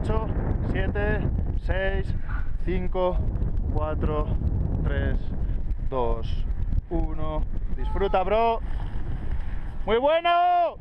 8, 7, 6, 5, 4, 3, 2, 1. Disfruta, bro. ¡Muy bueno!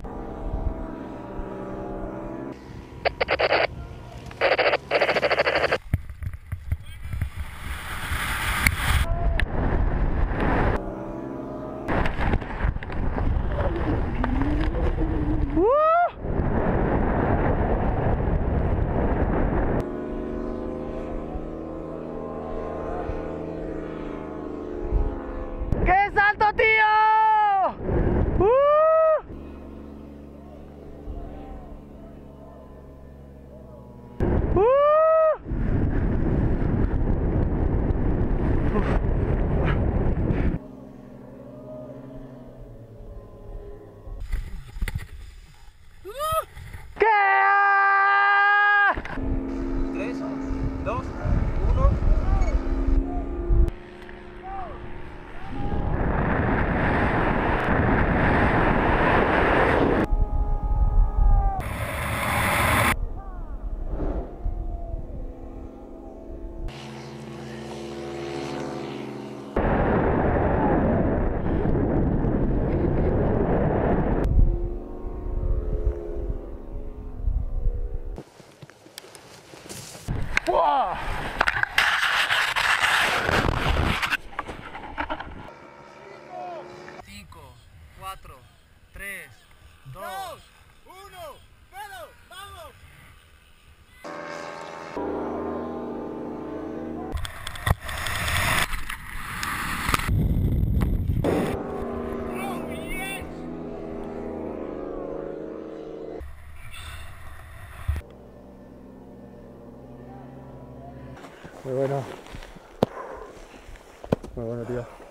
¡Qué salto, tío! ¿Qué? 3, 2, 1. ¡Buah! 5, 4, 3, 2, 1. ¡Vamos! ¡Vamos! Muy bueno. Muy bueno, tío.